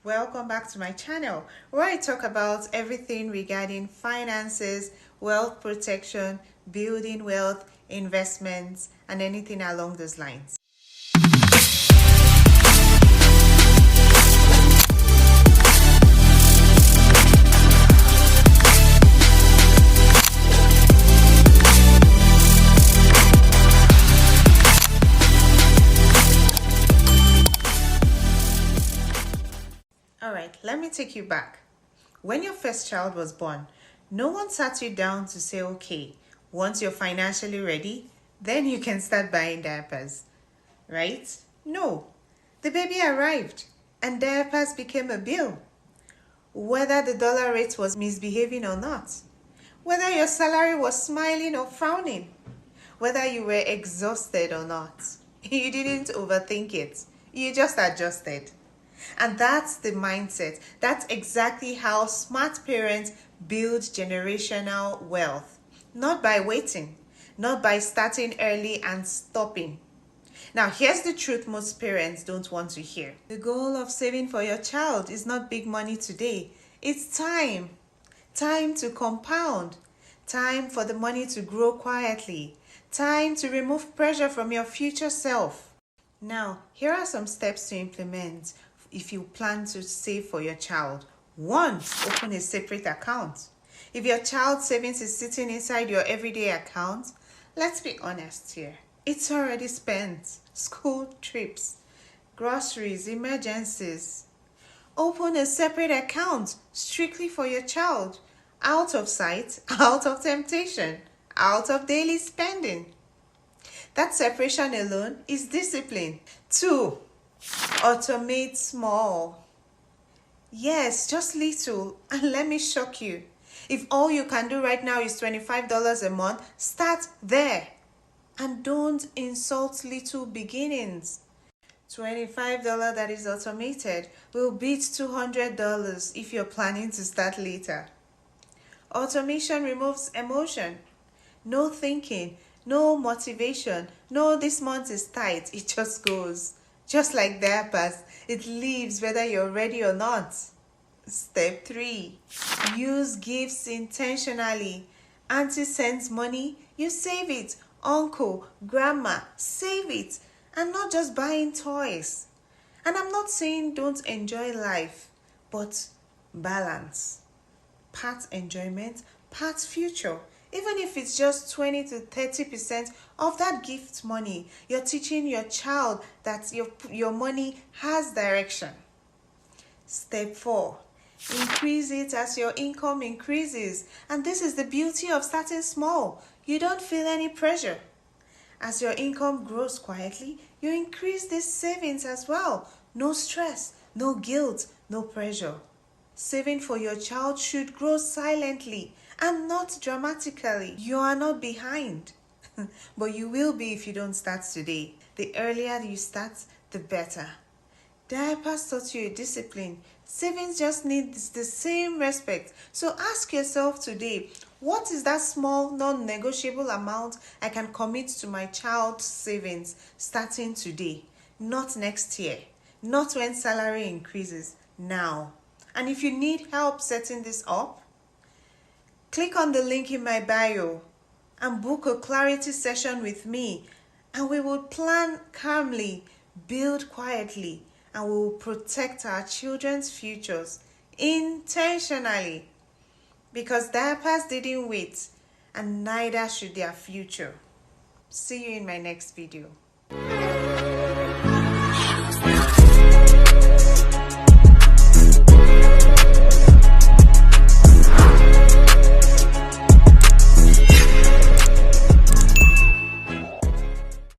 Welcome back to my channel where I talk about everything regarding finances, wealth protection, building wealth, investments, and anything along those lines. Alright, let me take you back. When your first child was born, no one sat you down to say, okay, once you're financially ready, then you can start buying diapers, right? No, the baby arrived and diapers became a bill. Whether the dollar rate was misbehaving or not, whether your salary was smiling or frowning, whether you were exhausted or not, you didn't overthink it, you just adjusted. And that's the mindset. That's exactly how smart parents build generational wealth. Not by waiting, not by starting early and stopping. Now, here's the truth most parents don't want to hear. The goal of saving for your child is not big money today. It's time. Time to compound. Time for the money to grow quietly. Time to remove pressure from your future self. Now, here are some steps to implement if you plan to save for your child. 1. Open a separate account. If your child's savings is sitting inside your everyday account, let's be honest here. It's already spent. School trips, groceries, emergencies. Open a separate account strictly for your child. Out of sight, out of temptation, out of daily spending. That separation alone is discipline. 2. Automate small. Yes, just little. And let me shock you. If all you can do right now is $25 a month, start there. And don't insult little beginnings. $25 that is automated will beat $200 if you're planning to start later. Automation removes emotion. No thinking, no motivation, no this month is tight, it just goes. Just like diapers, it leaves whether you're ready or not. Step 3. Use gifts intentionally. Auntie sends money, you save it. Uncle, grandma, save it. And not just buying toys. And I'm not saying don't enjoy life, but balance. Part enjoyment, part future. Even if it's just 20 to 30% of that gift money, you're teaching your child that your money has direction. Step 4. Increase it as your income increases. And this is the beauty of starting small. You don't feel any pressure. As your income grows quietly, you increase these savings as well. No stress, no guilt, no pressure. Saving for your child should grow silently and not dramatically. You are not behind, but you will be if you don't start today. The earlier you start, the better. Diapers taught you a discipline. Savings just needs the same respect. So ask yourself today, what is that small non-negotiable amount I can commit to my child's savings starting today? Not next year, not when salary increases, now. And if you need help setting this up, click on the link in my bio and book a clarity session with me, and we will plan calmly, build quietly, and we will protect our children's futures intentionally, because diapers didn't wait and neither should their future. See you in my next video.